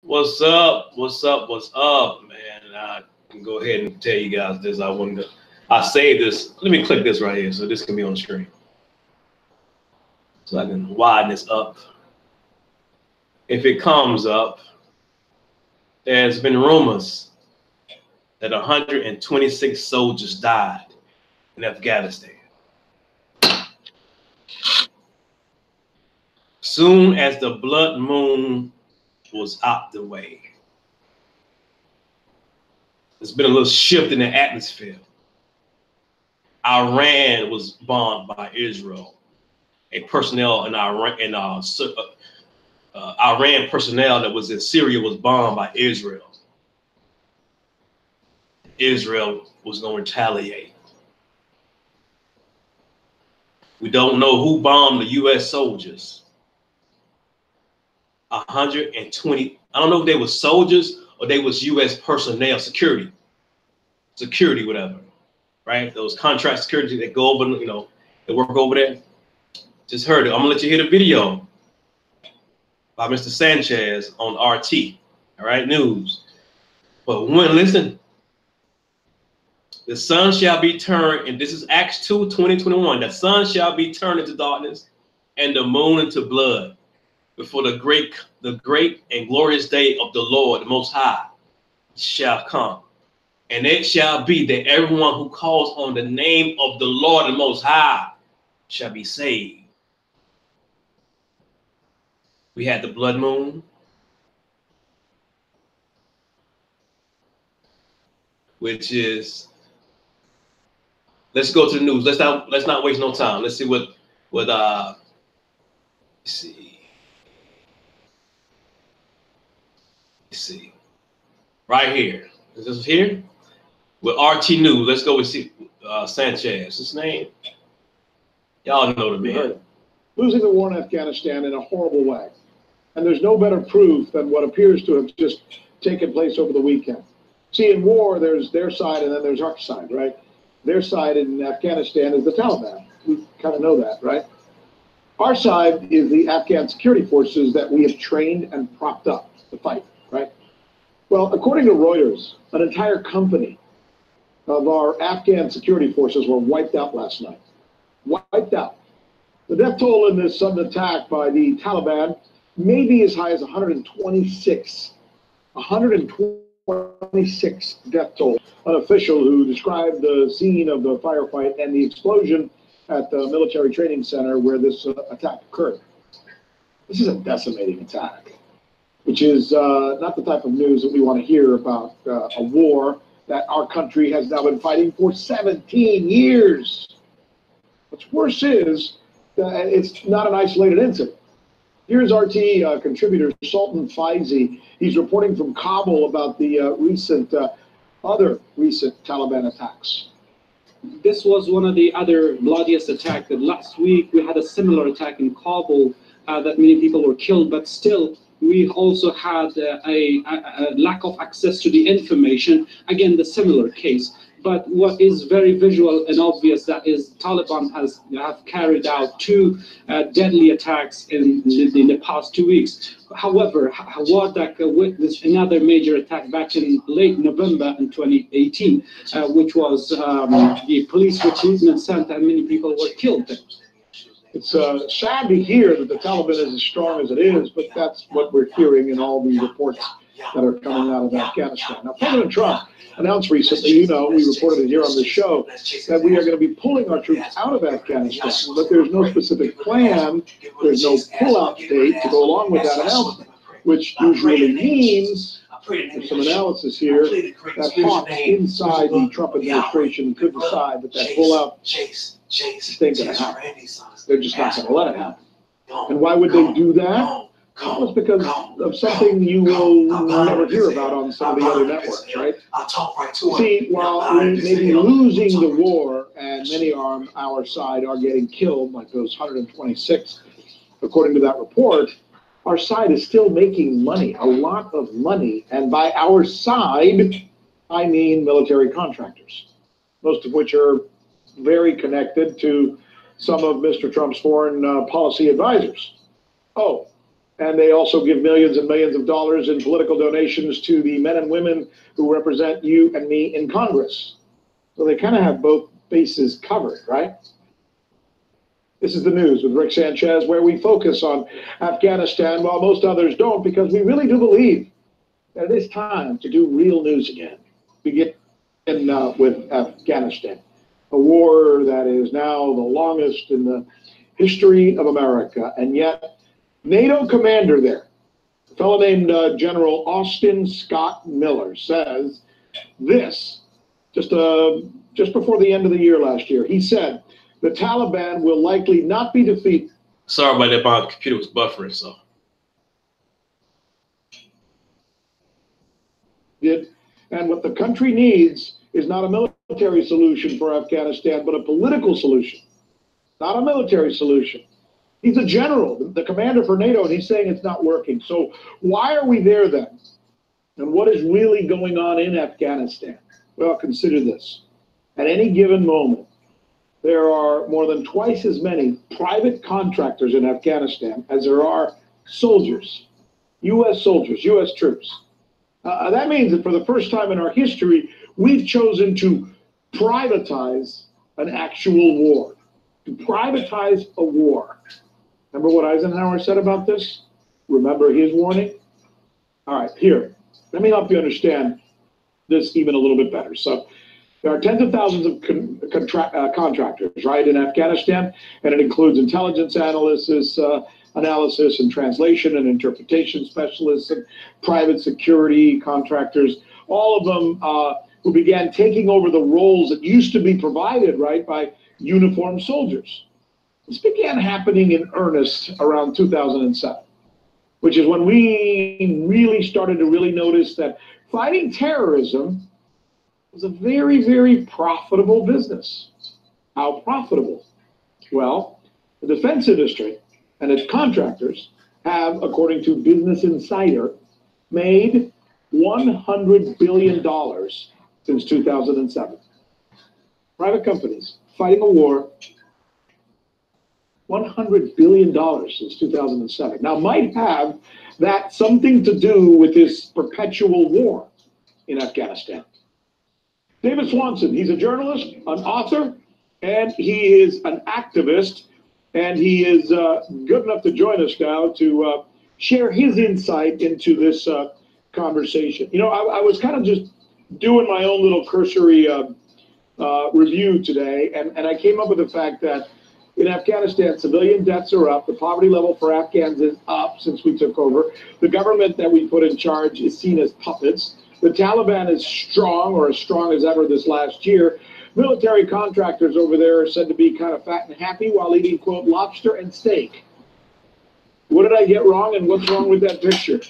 What's up? What's up? What's up, man? I can go ahead and tell you guys this. I saved this. Let me click this right here so this can be on the screen. So I can widen this up. If it comes up, there's been rumors that 126 soldiers died in Afghanistan. Soon as the blood moon was out the way, there's been a little shift in the atmosphere. Iran was bombed by Israel. A personnel in Iran, Iran personnel that was in Syria was bombed by Israel. Israel was going to retaliate. We don't know who bombed the U.S. soldiers. 120. I don't know if they were soldiers or they was U.S. personnel, security, whatever, right? Those contract security that go over, they work over there. Just heard it. I'm gonna let you hear the video by Mr. Sanchez on RT, all right, news. But listen, the sun shall be turned, and this is Acts 2:20-21. The sun shall be turned into darkness, and the moon into blood, before the great and glorious day of the Lord, the Most High, shall come. And it shall be that everyone who calls on the name of the Lord, the Most High, shall be saved. We had the blood moon, which is, let's go to the news. Let's not waste no time. Let's see what let's see. Right here. Is this here? With RT News. Let's go with Sanchez. His name? Y'all know the man. Losing the war in Afghanistan in a horrible way. And there's no better proof than what appears to have just taken place over the weekend. See, in war, there's their side and then there's our side, right? Their side in Afghanistan is the Taliban. We kind of know that, right? Our side is the Afghan security forces that we have trained and propped up to fight, right? Well, according to Reuters, an entire company of our Afghan security forces were wiped out last night. Wiped out. The death toll in this sudden attack by the Taliban may be as high as 126. 126 death toll. An official who described the scene of the firefight and the explosion at the military training center where this attack occurred. This is a decimating attack, which is not the type of news that we want to hear about a war that our country has now been fighting for 17 years. What's worse is that it's not an isolated incident. Here's RT contributor Sultan Faizi. He's reporting from Kabul about the other recent Taliban attacks. This was one of the other bloodiest attacks. Last week we had a similar attack in Kabul that many people were killed, but still we also had a lack of access to the information. Again, the similar case. But what is very visual and obvious that is Taliban have carried out two deadly attacks in the past 2 weeks. However, Wardak witnessed another major attack back in late November in 2018, which was the police recruitment center, and many people were killed there. It's sad to hear that the Taliban is as strong as it is, but that's what we're hearing in all the reports that are coming out of Afghanistan. Now, President Trump announced recently, we reported it here on the show, that we are going to be pulling our troops out of Afghanistan, but there's no specific plan, there's no pull-out date to go along with that announcement, which usually means, there's some analysis here, that hawks inside the Trump administration could decide that that pull-out ain't going to happen. They're just not going to let it happen. And why would they do that? Well, it's because of something you will never hear about on some of the other networks, right? See, while we may be losing the war and many on our side are getting killed, like those 126, according to that report, our side is still making money, a lot of money. And by our side, I mean military contractors, most of which are very connected to some of Mr. Trump's foreign policy advisors. Oh, And they also give millions and millions of dollars in political donations to the men and women who represent you and me in Congress. So they kind of have both bases covered, right? This is the news with Rick Sanchez, where we focus on Afghanistan while most others don't, because we really do believe that it is time to do real news again. We get in with Afghanistan, a war that is now the longest in the history of America, and yet NATO commander there, a fellow named General Austin Scott Miller, says this just before the end of the year last year. He said the Taliban will likely not be defeated. Sorry about that, my computer was buffering, so. And what the country needs is not a military solution for Afghanistan, but a political solution, not a military solution. He's a general, the commander for NATO, and he's saying it's not working. So why are we there then? And what is really going on in Afghanistan? Well, consider this. At any given moment, there are more than twice as many private contractors in Afghanistan as there are soldiers, U.S. soldiers, U.S. troops. That means that for the first time in our history, we've chosen to privatize an actual war, to privatize a war. Remember what Eisenhower said about this? Remember his warning? All right, here, let me help you understand this even a little bit better. So there are tens of thousands of contractors, right, in Afghanistan, and it includes intelligence analysis and translation and interpretation specialists and private security contractors, all of them who began taking over the roles that used to be provided, right, by uniformed soldiers. This began happening in earnest around 2007, which is when we really started to really notice that fighting terrorism was a very, very profitable business. How profitable? Well, the defense industry and its contractors have, according to Business Insider, made $100 billion since 2007. Private companies fighting a war, $100 billion since 2007. Now, might have that something to do with this perpetual war in Afghanistan. David Swanson, he's a journalist, an author, and he is an activist. And he is good enough to join us now to share his insight into this conversation. You know, I was kind of just doing my own little cursory review today, and I came up with the fact that in Afghanistan, civilian deaths are up. The poverty level for Afghans is up since we took over. The government that we put in charge is seen as puppets. The Taliban is strong, or as strong as ever this last year. Military contractors over there are said to be kind of fat and happy while eating, quote, lobster and steak. What did I get wrong, and what's wrong with that picture?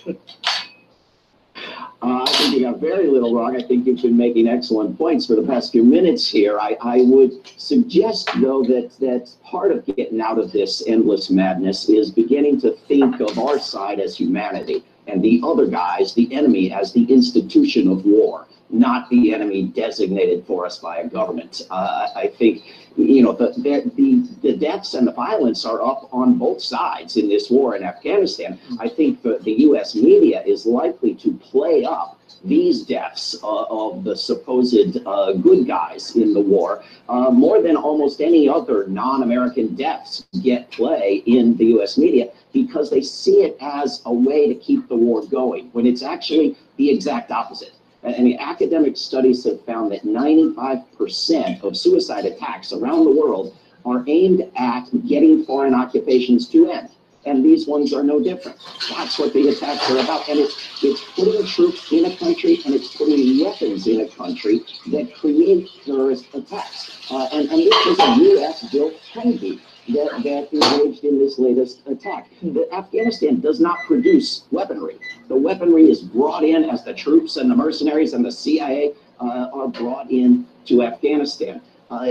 I think you got very little wrong. I think you've been making excellent points for the past few minutes here. I would suggest, though, that part of getting out of this endless madness is beginning to think of our side as humanity and the other guys, the enemy, as the institution of war, not the enemy designated for us by a government. I think, you know, the deaths and the violence are up on both sides in this war in Afghanistan. I think the U.S. media is likely to play up these deaths of the supposed good guys in the war more than almost any other non-American deaths get play in the U.S. media, because they see it as a way to keep the war going, when it's actually the exact opposite. I mean, academic studies have found that 95% of suicide attacks around the world are aimed at getting foreign occupations to end. And these ones are no different. That's what the attacks are about. And it's putting troops in a country, and it's putting weapons in a country that create terrorist attacks. And this was a U.S.-built Humvee that engaged in this latest attack. Afghanistan does not produce weaponry. The weaponry is brought in as the troops and the mercenaries and the CIA are brought in to Afghanistan.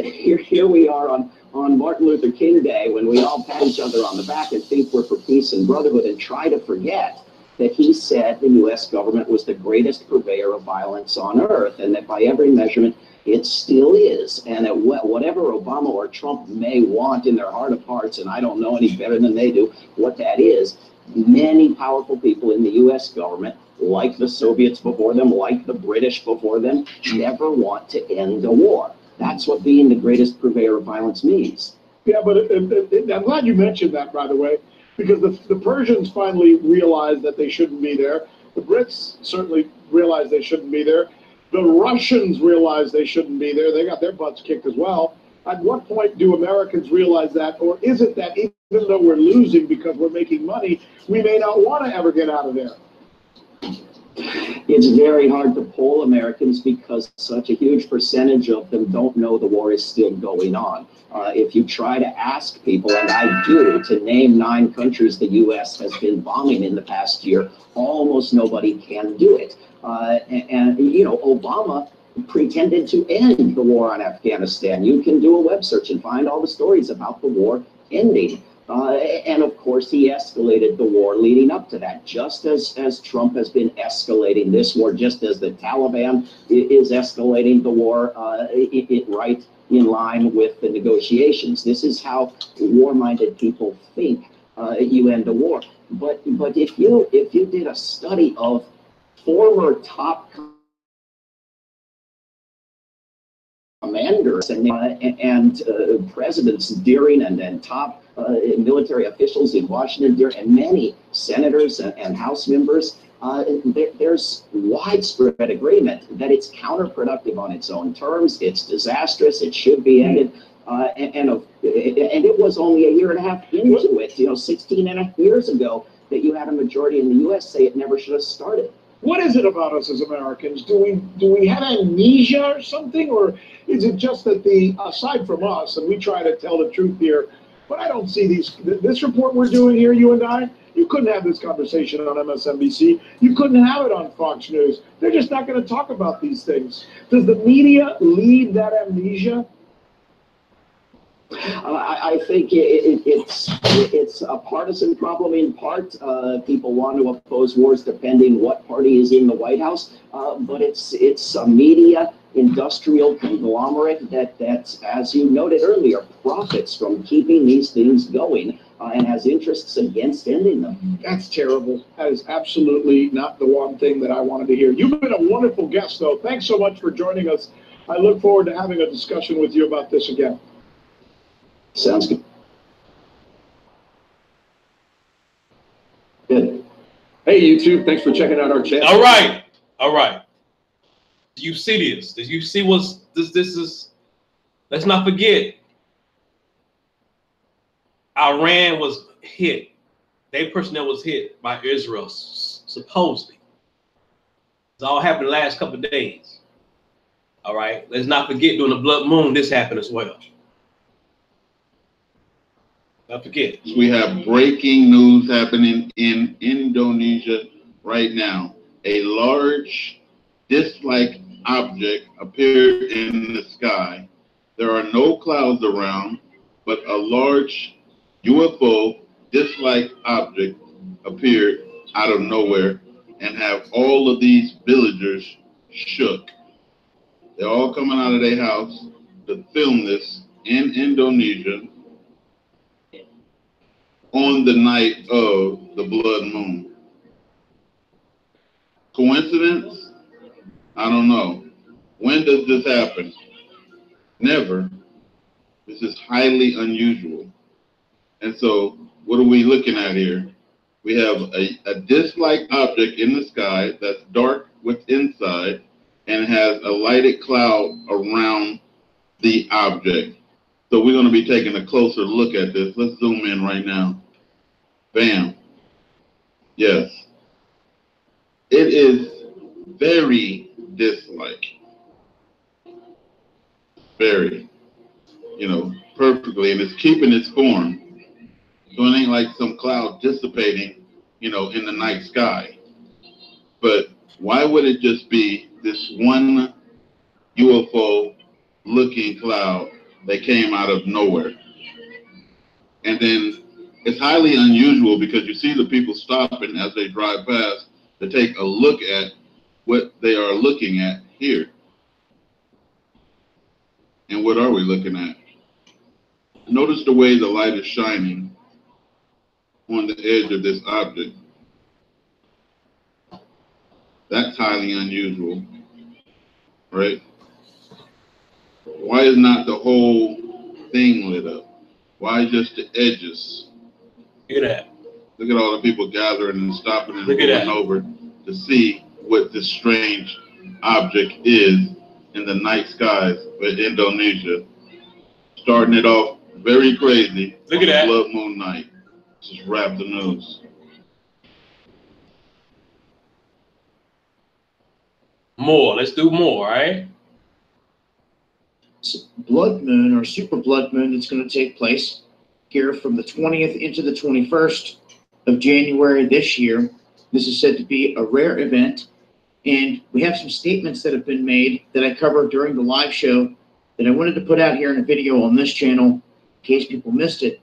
Here we are on Martin Luther King Day, when we all pat each other on the back and think we're for peace and brotherhood, and try to forget that he said the U.S. government was the greatest purveyor of violence on earth, and that by every measurement, it still is. And that whatever Obama or Trump may want in their heart of hearts, and I don't know any better than they do what that is, many powerful people in the US government, like the Soviets before them, like the British before them, never want to end a war. That's what being the greatest purveyor of violence means. Yeah, but I'm glad you mentioned that, by the way, because the Persians finally realized that they shouldn't be there. The Brits certainly realized they shouldn't be there. The Russians realized they shouldn't be there. They got their butts kicked as well. At what point do Americans realize that? Or is it that even though we're losing because we're making money, we may not want to ever get out of there? It's very hard to poll Americans because such a huge percentage of them don't know the war is still going on. If you try to ask people, and I do, to name 9 countries the U.S. has been bombing in the past year, almost nobody can do it. And you know, Obama pretended to end the war on Afghanistan. You can do a web search and find all the stories about the war ending. And of course, he escalated the war leading up to that, just as Trump has been escalating this war, just as the Taliban is escalating the war right in line with the negotiations. This is how war-minded people think you end a war. But if you did a study of former top commanders and presidents during and top military officials in Washington and many senators and House members, there's widespread agreement that it's counterproductive on its own terms, it's disastrous, it should be ended. And it was only a year and a half into it, 16 and a half years ago, that you had a majority in the U.S. say it never should have started. What is it about us as Americans? Do we have amnesia or something, or is it just that aside from us, and we try to tell the truth here, but I don't see this report we're doing here, you and I, you couldn't have this conversation on MSNBC. You couldn't have it on Fox News. They're just not going to talk about these things. Does the media lead that amnesia? I think it's a partisan problem in part. People want to oppose wars depending what party is in the White House, but it's a media industrial conglomerate that, as you noted earlier, profits from keeping these things going and has interests against ending them. That's terrible. That is absolutely not the one thing that I wanted to hear. You've been a wonderful guest, though. Thanks so much for joining us. I look forward to having a discussion with you about this again. Sounds good. Good. Hey, YouTube, thanks for checking out our channel. All right. All right. Do you see this? Do you see what's this is? Let's not forget, Iran was hit. Their personnel was hit by Israel, supposedly. It's all happened the last couple of days. All right. Let's not forget, during the blood moon, this happened as well. Don't forget. We have breaking news happening in Indonesia right now. A large disc-like object appeared in the sky. There are no clouds around, but a large UFO disc-like object appeared out of nowhere and have all of these villagers shook. They're all coming out of their house to film this in Indonesia on the night of the blood moon. Coincidence? I don't know. When does this happen? Never. This is highly unusual. And so what are we looking at here? We have a disc-like object in the sky that's dark with inside and has a lighted cloud around the object. So we're going to be taking a closer look at this. Let's zoom in right now. Bam. Yes. It is very disc-like. Very. Perfectly. And it's keeping its form. So it ain't like some cloud dissipating, in the night sky. But why would it just be this one UFO-looking cloud that came out of nowhere? And then it's highly unusual because you see the people stopping as they drive past to take a look at what they are looking at here. And what are we looking at? Notice the way the light is shining on the edge of this object. That's highly unusual, right? Why is not the whole thing lit up? Why just the edges? Look at that. Look at all the people gathering and stopping and Look at going that. over to see what this strange object is in the night skies of Indonesia. Starting it off very crazy. Look at that. Blood moon night. Just wrap the news. More. Let's do more, all right? Blood moon or super blood moon that's going to take place here from the 20th into the 21st of January this year. This is said to be a rare event, and we have some statements that have been made that I covered during the live show that I wanted to put out here in a video on this channel in case people missed it.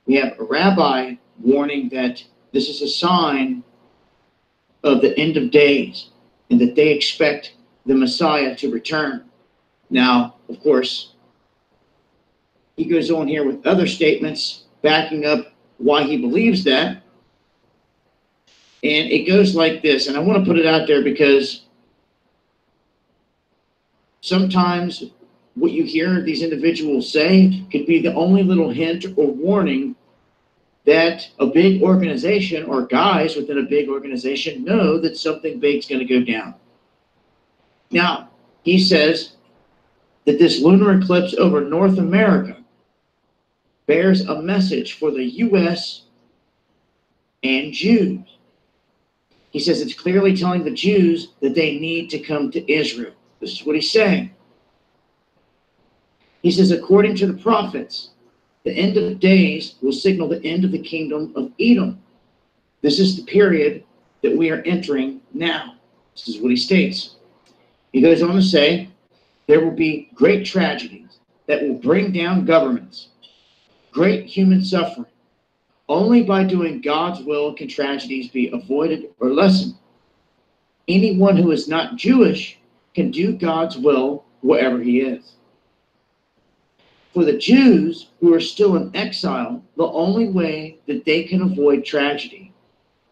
We have a rabbi warning that this is a sign of the end of days and that they expect the Messiah to return. Now, of course, he goes on here with other statements backing up why he believes that. And it goes like this, and I want to put it out there because sometimes what you hear these individuals say could be the only little hint or warning that a big organization or guys within a big organization know that something big's going to go down. Now, he says that this lunar eclipse over North America bears a message for the U.S. and Jews. He says it's clearly telling the Jews that they need to come to Israel. This is what he's saying. He says, according to the prophets, the end of days will signal the end of the kingdom of Edom. This is the period that we are entering now. This is what he states. He goes on to say, there will be great tragedies that will bring down governments, great human suffering. Only by doing God's will can tragedies be avoided or lessened. Anyone who is not Jewish can do God's will wherever he is. For the Jews who are still in exile, the only way that they can avoid tragedy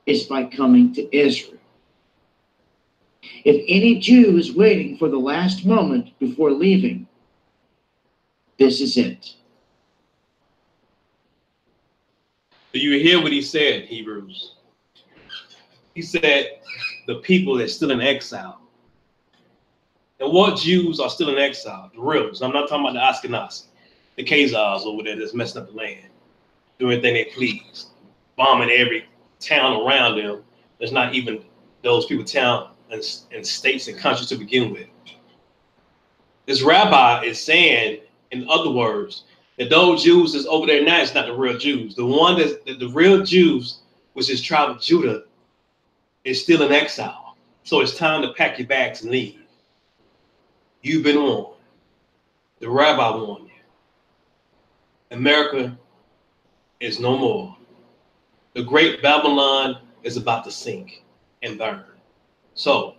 is by coming to Israel. If any Jew is waiting for the last moment before leaving, this is it. Do you hear what he said, Hebrews? He said the people that's still in exile. And what Jews are still in exile? The reals. I'm not talking about the Ashkenazi, the Khazars over there that's messing up the land, doing anything they please, bombing every town around them. There's not even those people town and states and countries to begin with. This rabbi is saying, in other words, that those Jews that's over there now is not the real Jews. The one that's the real Jews, which is tribe of Judah, is still in exile. So it's time to pack your bags and leave. You've been warned. The rabbi warned you. America is no more. The great Babylon is about to sink and burn. So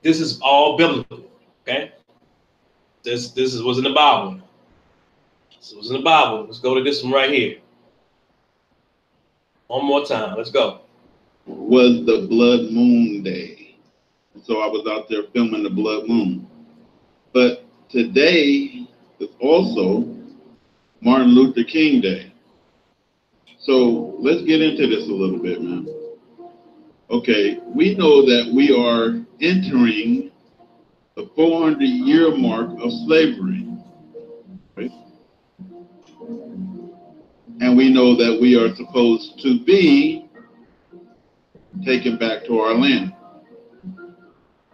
this is all biblical, okay? This was in the Bible. This was in the Bible. Let's go to this one right here. One more time. Let's go. Was the blood moon day. So I was out there filming the blood moon. But today is also Martin Luther King Day. So let's get into this a little bit, man. Okay, we know that we are entering the 400-year mark of slavery, right? And we know that we are supposed to be taken back to our land.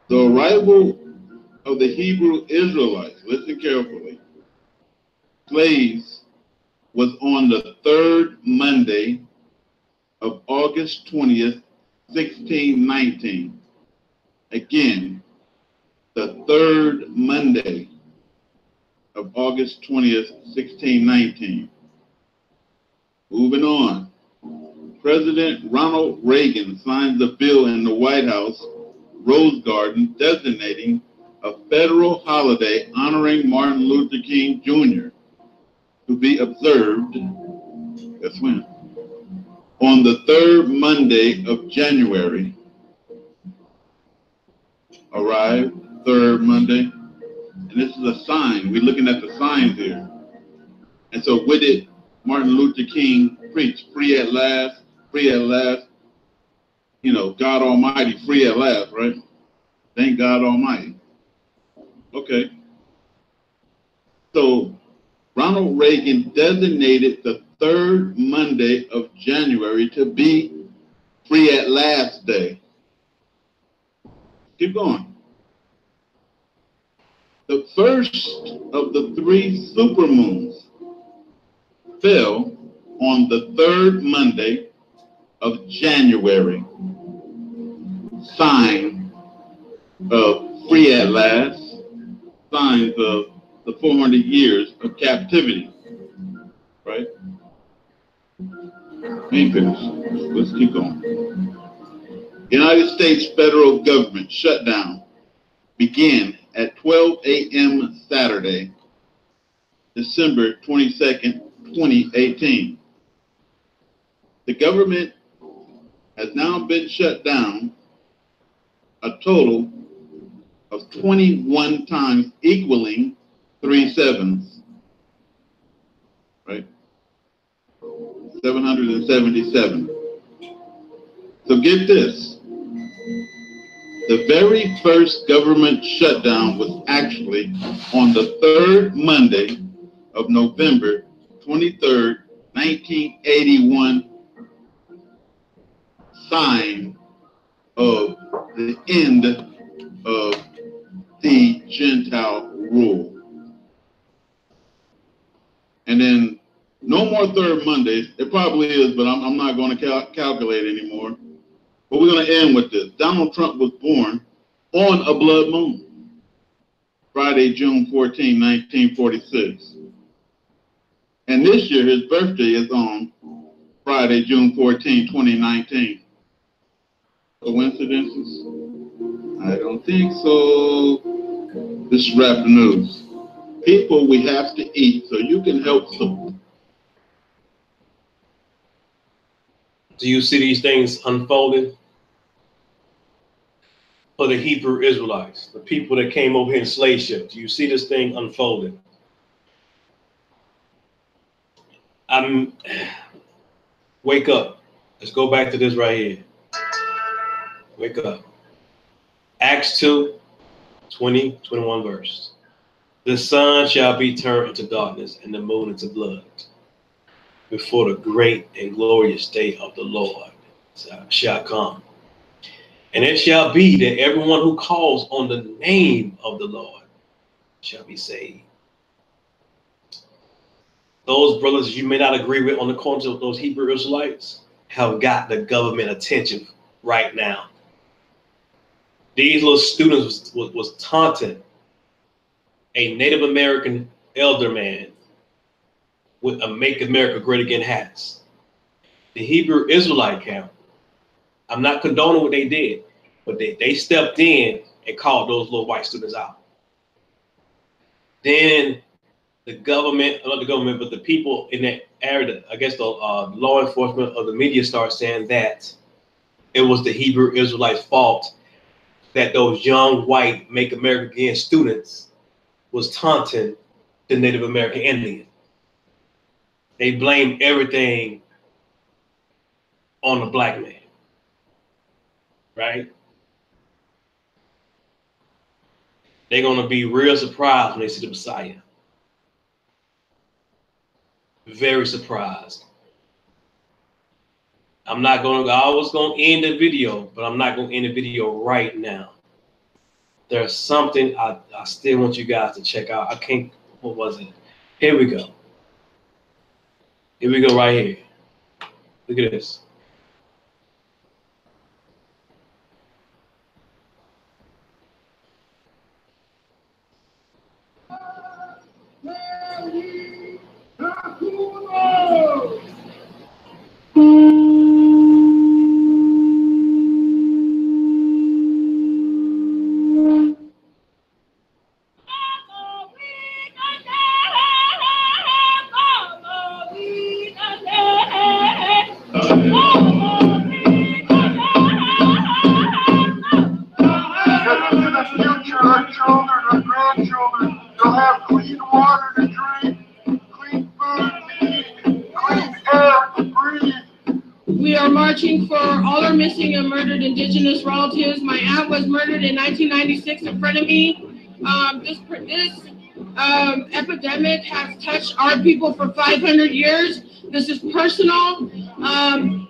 The arrival of the Hebrew Israelites, listen carefully, slaves was on the third Monday of August 20th, 1619. Again, the third Monday of August 20th, 1619. Moving on. President Ronald Reagan signs a bill in the White House, Rose Garden, designating a federal holiday honoring Martin Luther King Jr. to be observed, guess when? on the third Monday of January. Arrived, third Monday. And this is a sign. We're looking at the signs here. And so with it, Martin Luther King preached, free at last, free at last. You know, God Almighty, free at last, right? Thank God Almighty. Okay. So Ronald Reagan designated the third Monday of January to be Free at Last Day. Keep going. The first of the three supermoons fell on the third Monday of January. Sign of free at last. Signs of the 400 years of captivity. Right? Ain't finished. Let's keep going. United States federal government shutdown began at 12 a.m. Saturday, December 22nd, 2018. The government has now been shut down a total of 21 times, equaling 3 sevens, right? 777. So get this. The very first government shutdown was actually on the third Monday of November 23rd, 1981, sign of the end of the Gentile rule. And then no more third Mondays. It probably is, but I'm not going to calculate anymore. But we're going to end with this. Donald Trump was born on a blood moon, Friday, June 14, 1946. And this year, his birthday is on Friday, June 14, 2019. Coincidences? I don't think so. This is Rap the News. People, we have to eat, so you can help support. Do you see these things unfolding? For the Hebrew Israelites, the people that came over here in slave ships. Do you see this thing unfolding? Wake up. Let's go back to this right here. Wake up. Acts 2, 20, 21 verse. The sun shall be turned into darkness and the moon into blood before the great and glorious day of the Lord shall come. And it shall be that everyone who calls on the name of the Lord shall be saved. Those brothers you may not agree with on the corners of those Hebrew Israelites have got the government attention right now. These little students was taunting a Native American elder man with a Make America Great Again hats. The Hebrew Israelite camp, I'm not condoning what they did, but they stepped in and called those little white students out. Then the government, not the government, but the people in that area, I guess the law enforcement or the media started saying that it was the Hebrew Israelites' fault that those young white Make America Again students was taunting the Native American Indian. They blamed everything on the black man, right? They're going to be real surprised when they see the Messiah. Very surprised. I was going to end the video, but I'm not going to end the video right now. There's something I still want you guys to check out. What was it? Here we go. Here we go right here. Look at this. water to drink, clean food to eat, clean air to breathe. We are marching for all our missing and murdered Indigenous relatives. My aunt was murdered in 1996 in front of me. This epidemic has touched our people for 500 years. This is personal.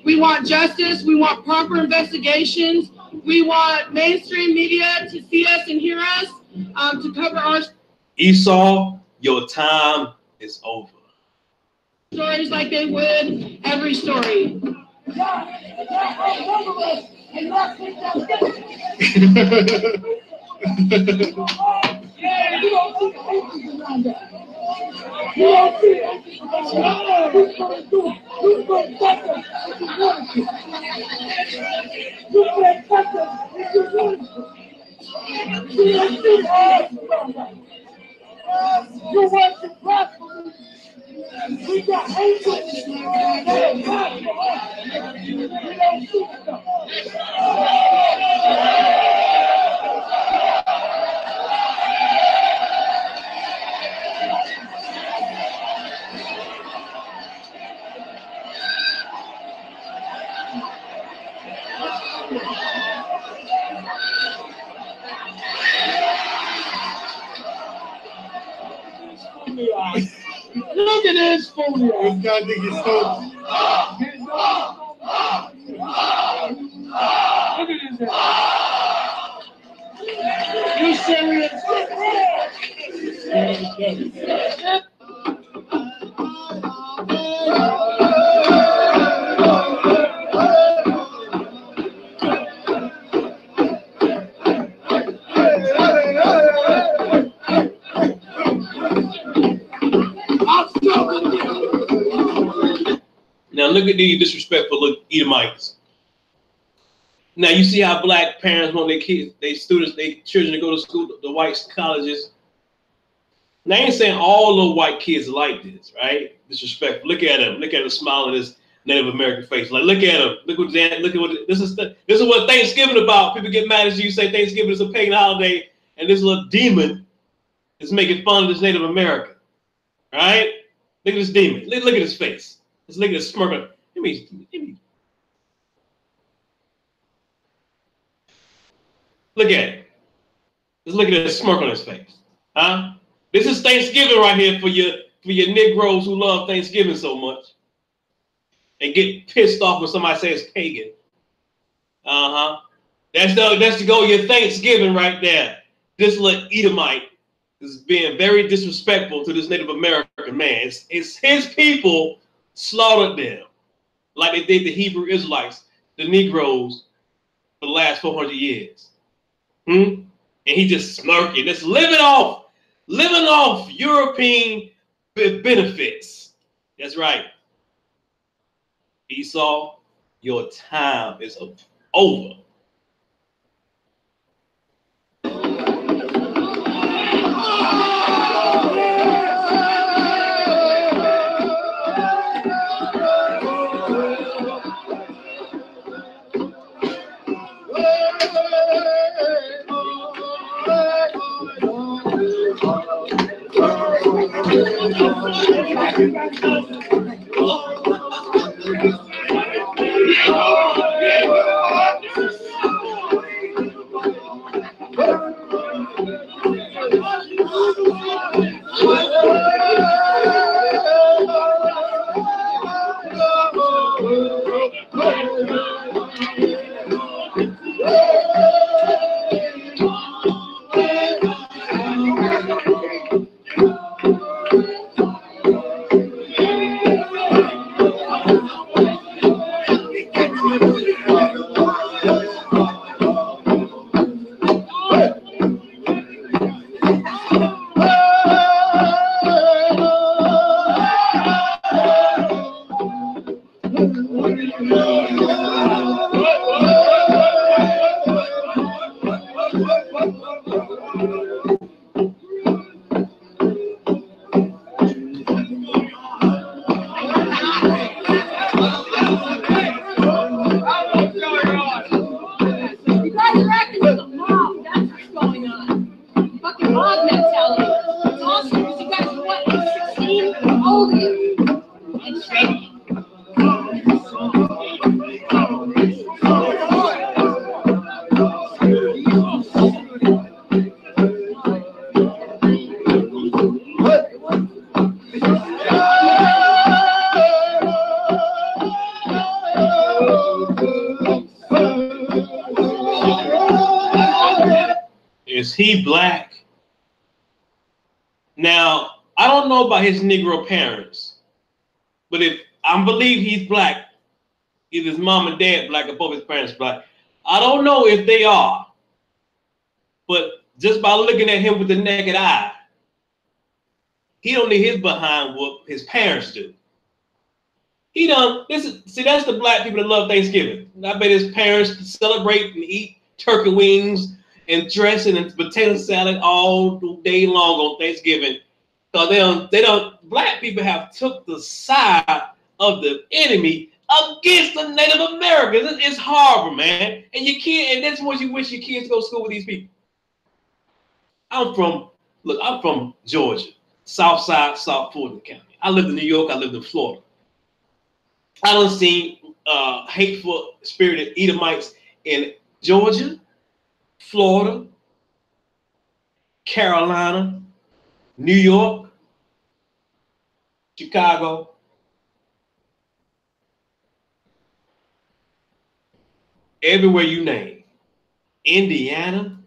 We want justice. We want proper investigations. We want mainstream media to see us and hear us, to cover our Esau, your time is over. stories like they would every story. Look at this fool. This guy think he's so. Look at this. You serious? Now look at these disrespectful little Edomites. Now you see how black parents want their kids, their students, their children to go to school, the white colleges. Now I ain't saying all the white kids are like this, right? Disrespectful. Look at them. Look at them smiling this Native American face. Like look at them. Look what this is what Thanksgiving about. People get mad at you. Say Thanksgiving is a pagan holiday, and this little demon is making fun of this Native American. Right? Look at this demon. Look at his face. Let's look at his smirk. Let me. Look at it. Let's look at his smirk on his face. Huh? This is Thanksgiving right here for your Negroes who love Thanksgiving so much and get pissed off when somebody says pagan. That's to go your Thanksgiving right there. This little Edomite is being very disrespectful to this Native American man. It's his people slaughtered them like they did the Hebrew Israelites, the Negroes, for the last 400 years. And he just smirking, just living off European benefits. That's right. Esau, your time is over. Is he black? Now, I don't know about his Negro parents, but if I believe he's black, either his mom and dad black or both his parents black. I don't know if they are, but just by looking at him with the naked eye, he don't need his behind whoop his parents do. He done, see, that's the black people that love Thanksgiving. I bet his parents celebrate and eat turkey wings and dressing and potato salad all day long on Thanksgiving. So they don't, black people have took the side of the enemy against the Native Americans. It's horrible, man. And you can't, and that's what you wish your kids go to school with these people. I'm from Georgia, South Side, South Fulton County. I lived in New York, I lived in Florida. I done seen hateful spirited Edomites in Georgia, Florida, Carolina, New York, Chicago. Everywhere you name. Indiana.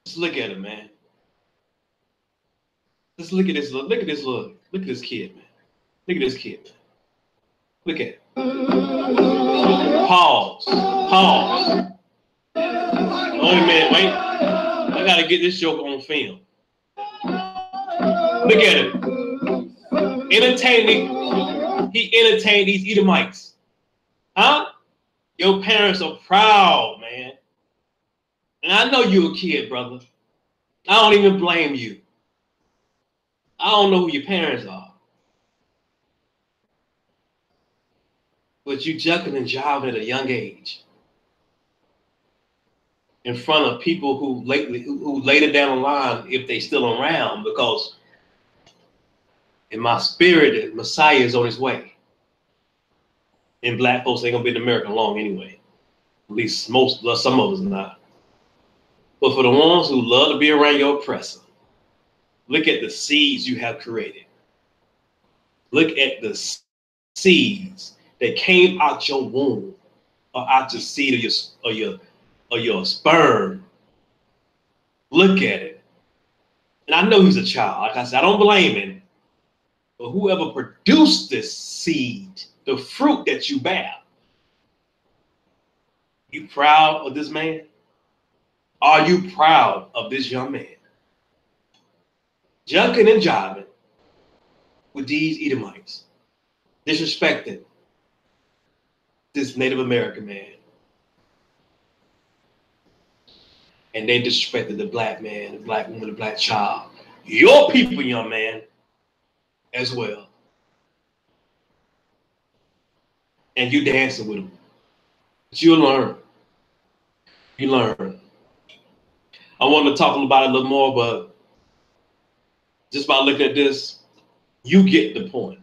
Just look at it, man. Just look at this. Look at this. Look at this kid, man. Look at this kid, man. Look at it. Pause. Pause. Wait a minute. Wait. I gotta get this joke on film. Look at it. Entertaining. He entertained these Edomites. Huh? Your parents are proud, man. And I know you're a kid, brother. I don't even blame you. I don't know who your parents are. But you jucking and jiving at a young age in front of people who later down the line, if they still around, because in my spirit, the Messiah is on his way. And black folks ain't gonna be in America long anyway. At least some of us are not. But for the ones who love to be around your oppressor, look at the seeds you have created. Look at the seeds that came out your womb, or out your seed or your sperm. Look at it. And I know he's a child. Like I said, I don't blame him. But whoever produced this seed, the fruit that you bear, you proud of this man? Are you proud of this young man? Junking and jiving with these Edomites, disrespecting this Native American man. And they disrespected the black man, the black woman, the black child. Your people, young man, as well. And you dancing with them. But you'll learn. You learn. I want to talk about it a little more, but just by looking at this, you get the point.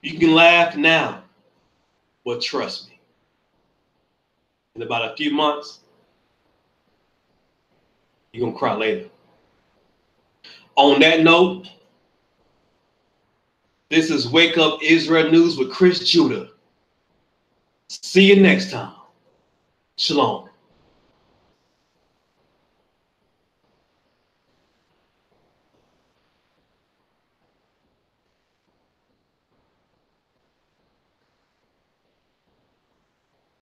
You can laugh now, but trust me, in about a few months, you're going to cry later. On that note, this is Wake Up Israel News with Chris Judah. See you next time. Shalom.